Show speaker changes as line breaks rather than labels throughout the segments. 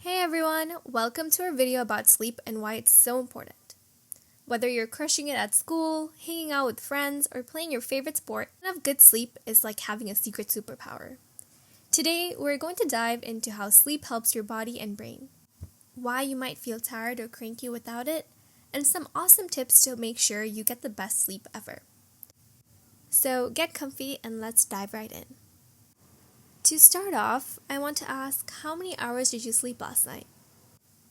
Hey everyone, welcome to our video about sleep and why it's so important. Whether you're crushing it at school, hanging out with friends, or playing your favorite sport, having good sleep is like having a secret superpower. Today, we're going to dive into how sleep helps your body and brain, why you might feel tired or cranky without it, and some awesome tips to make sure you get the best sleep ever. So get comfy and let's dive right in. To start off, I want to ask, how many hours did you sleep last night?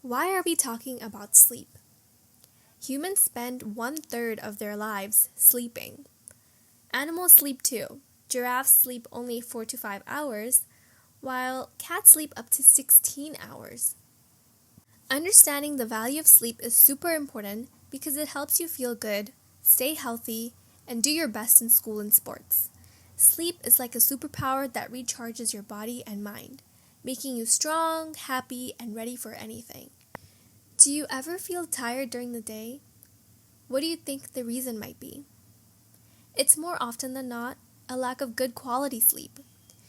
Why are we talking about sleep? Humans spend 1/3 of their lives sleeping. Animals sleep too. Giraffes sleep only 4 to 5 hours, while cats sleep up to 16 hours. Understanding the value of sleep is super important because it helps you feel good, stay healthy, and do your best in school and sports. Sleep is like a superpower that recharges your body and mind, making you strong, happy, and ready for anything. Do you ever feel tired during the day? What do you think the reason might be? It's more often than not a lack of good quality sleep.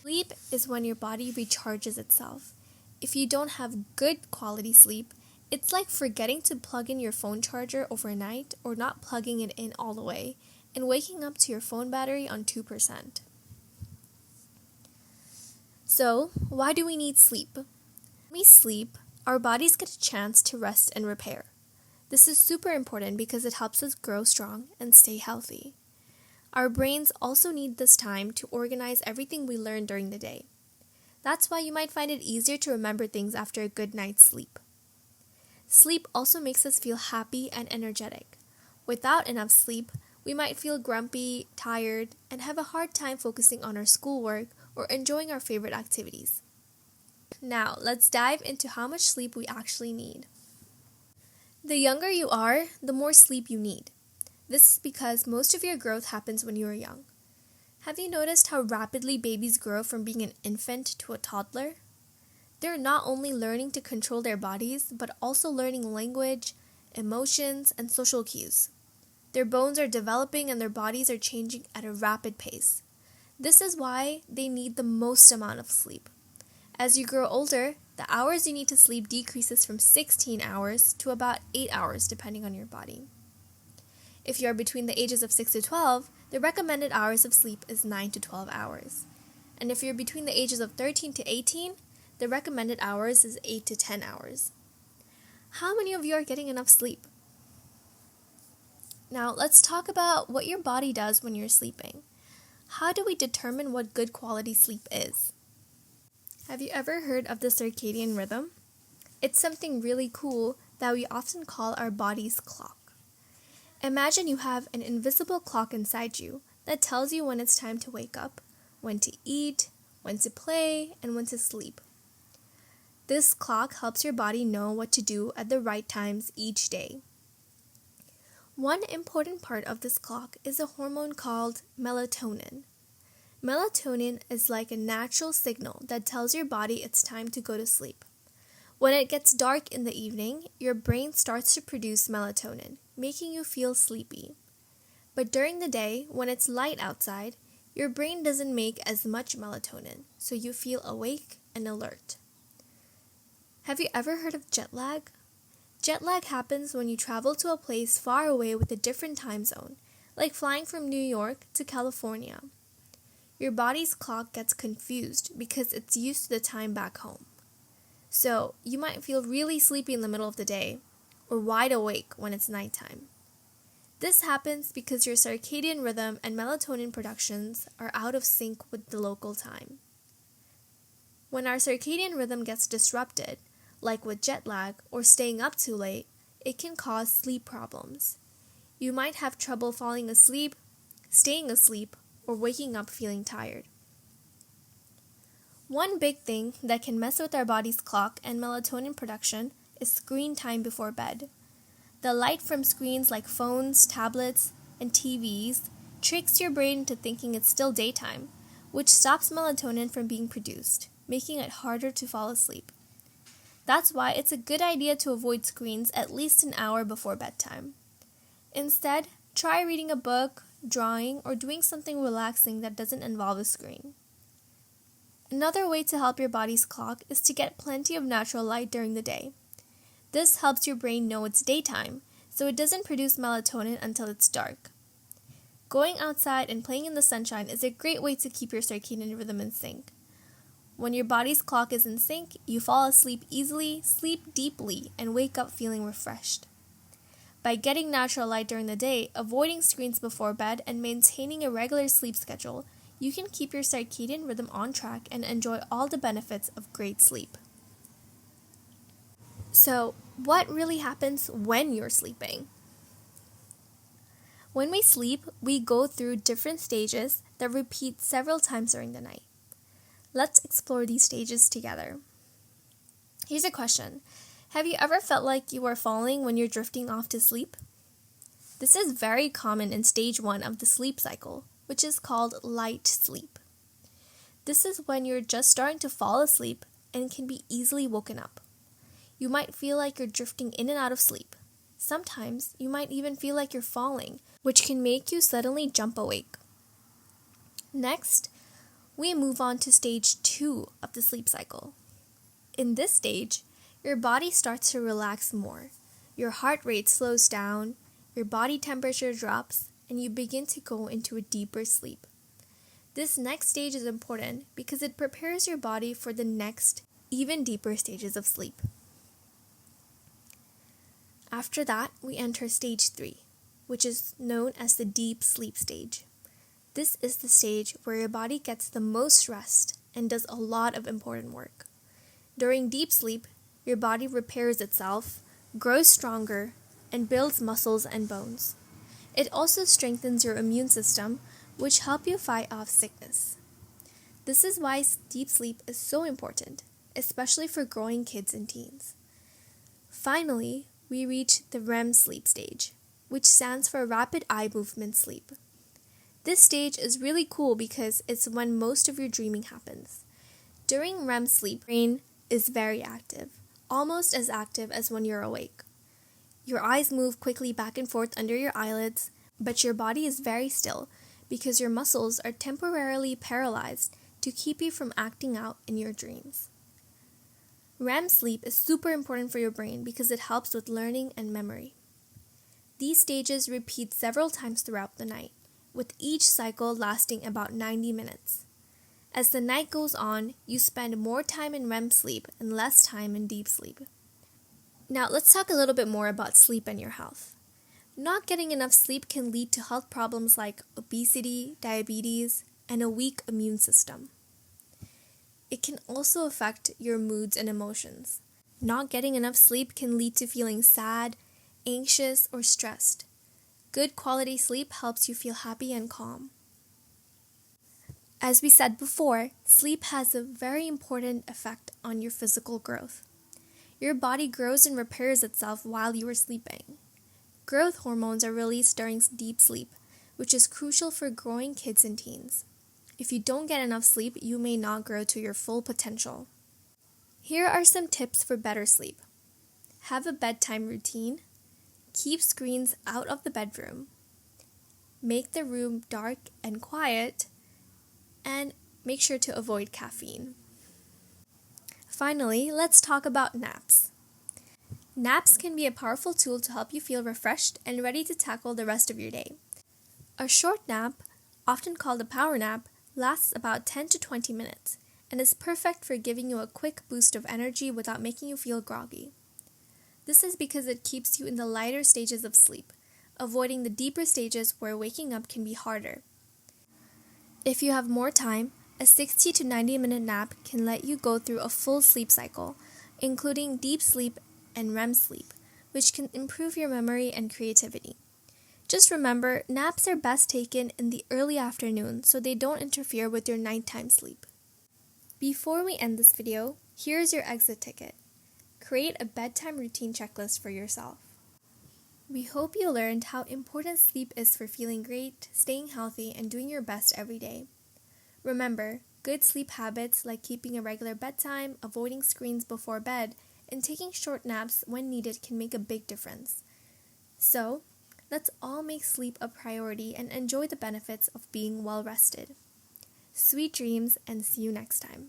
Sleep is when your body recharges itself. If you don't have good quality sleep, it's like forgetting to plug in your phone charger overnight or not plugging it in all the way and waking up to your phone battery on 2%. So, why do we need sleep? When we sleep, our bodies get a chance to rest and repair. This is super important because it helps us grow strong and stay healthy. Our brains also need this time to organize everything we learn during the day. That's why you might find it easier to remember things after a good night's sleep. Sleep also makes us feel happy and energetic. Without enough sleep, we might feel grumpy, tired, and have a hard time focusing on our schoolwork or enjoying our favorite activities. Now, let's dive into how much sleep we actually need. The younger you are, the more sleep you need. This is because most of your growth happens when you are young. Have you noticed how rapidly babies grow from being an infant to a toddler? They're not only learning to control their bodies, but also learning language, emotions, and social cues. Their bones are developing and their bodies are changing at a rapid pace. This is why they need the most amount of sleep. As you grow older, the hours you need to sleep decreases from 16 hours to about 8 hours depending on your body. If you are between the ages of 6 to 12, the recommended hours of sleep is 9 to 12 hours. And if you're between the ages of 13 to 18, the recommended hours is 8 to 10 hours. How many of you are getting enough sleep? Now, let's talk about what your body does when you're sleeping. How do we determine what good quality sleep is? Have you ever heard of the circadian rhythm? It's something really cool that we often call our body's clock. Imagine you have an invisible clock inside you that tells you when it's time to wake up, when to eat, when to play, and when to sleep. This clock helps your body know what to do at the right times each day. One important part of this clock is a hormone called melatonin. Melatonin is like a natural signal that tells your body it's time to go to sleep. When it gets dark in the evening, your brain starts to produce melatonin, making you feel sleepy. But during the day, when it's light outside, your brain doesn't make as much melatonin, so you feel awake and alert. Have you ever heard of jet lag? Jet lag happens when you travel to a place far away with a different time zone, like flying from New York to California. Your body's clock gets confused because it's used to the time back home. So, you might feel really sleepy in the middle of the day, or wide awake when it's nighttime. This happens because your circadian rhythm and melatonin productions are out of sync with the local time. When our circadian rhythm gets disrupted, like with jet lag or staying up too late, it can cause sleep problems. You might have trouble falling asleep, staying asleep, or waking up feeling tired. One big thing that can mess with our body's clock and melatonin production is screen time before bed. The light from screens like phones, tablets, and TVs tricks your brain into thinking it's still daytime, which stops melatonin from being produced, making it harder to fall asleep. That's why it's a good idea to avoid screens at least an hour before bedtime. Instead, try reading a book, drawing, or doing something relaxing that doesn't involve a screen. Another way to help your body's clock is to get plenty of natural light during the day. This helps your brain know it's daytime, so it doesn't produce melatonin until it's dark. Going outside and playing in the sunshine is a great way to keep your circadian rhythm in sync. When your body's clock is in sync, you fall asleep easily, sleep deeply, and wake up feeling refreshed. By getting natural light during the day, avoiding screens before bed, and maintaining a regular sleep schedule, you can keep your circadian rhythm on track and enjoy all the benefits of great sleep. So, what really happens when you're sleeping? When we sleep, we go through different stages that repeat several times during the night. Let's explore these stages together. Here's a question. Have you ever felt like you are falling when you're drifting off to sleep? This is very common in stage 1 of the sleep cycle, which is called light sleep. This is when you're just starting to fall asleep and can be easily woken up. You might feel like you're drifting in and out of sleep. Sometimes you might even feel like you're falling, which can make you suddenly jump awake. Next, we move on to stage 2 of the sleep cycle. In this stage, your body starts to relax more. Your heart rate slows down, your body temperature drops, and you begin to go into a deeper sleep. This next stage is important because it prepares your body for the next, even deeper stages of sleep. After that, we enter stage 3, which is known as the deep sleep stage. This is the stage where your body gets the most rest and does a lot of important work. During deep sleep, your body repairs itself, grows stronger, and builds muscles and bones. It also strengthens your immune system, which help you fight off sickness. This is why deep sleep is so important, especially for growing kids and teens. Finally, we reach the REM sleep stage, which stands for rapid eye movement sleep. This stage is really cool because it's when most of your dreaming happens. During REM sleep, your brain is very active, almost as active as when you're awake. Your eyes move quickly back and forth under your eyelids, but your body is very still because your muscles are temporarily paralyzed to keep you from acting out in your dreams. REM sleep is super important for your brain because it helps with learning and memory. These stages repeat several times throughout the night, with each cycle lasting about 90 minutes. As the night goes on, you spend more time in REM sleep and less time in deep sleep. Now let's talk a little bit more about sleep and your health. Not getting enough sleep can lead to health problems like obesity, diabetes, and a weak immune system. It can also affect your moods and emotions. Not getting enough sleep can lead to feeling sad, anxious, or stressed. Good quality sleep helps you feel happy and calm. As we said before, sleep has a very important effect on your physical growth. Your body grows and repairs itself while you are sleeping. Growth hormones are released during deep sleep, which is crucial for growing kids and teens. If you don't get enough sleep, you may not grow to your full potential. Here are some tips for better sleep. Have a bedtime routine. Keep screens out of the bedroom. Make the room dark and quiet. And make sure to avoid caffeine. Finally, let's talk about naps. Naps can be a powerful tool to help you feel refreshed and ready to tackle the rest of your day. A short nap, often called a power nap, lasts about 10 to 20 minutes and is perfect for giving you a quick boost of energy without making you feel groggy. This is because it keeps you in the lighter stages of sleep, avoiding the deeper stages where waking up can be harder. If you have more time, a 60 to 90 minute nap can let you go through a full sleep cycle, including deep sleep and REM sleep, which can improve your memory and creativity. Just remember, naps are best taken in the early afternoon so they don't interfere with your nighttime sleep. Before we end this video, here's your exit ticket. Create a bedtime routine checklist for yourself. We hope you learned how important sleep is for feeling great, staying healthy, and doing your best every day. Remember, good sleep habits like keeping a regular bedtime, avoiding screens before bed, and taking short naps when needed can make a big difference. So, let's all make sleep a priority and enjoy the benefits of being well rested. Sweet dreams and see you next time.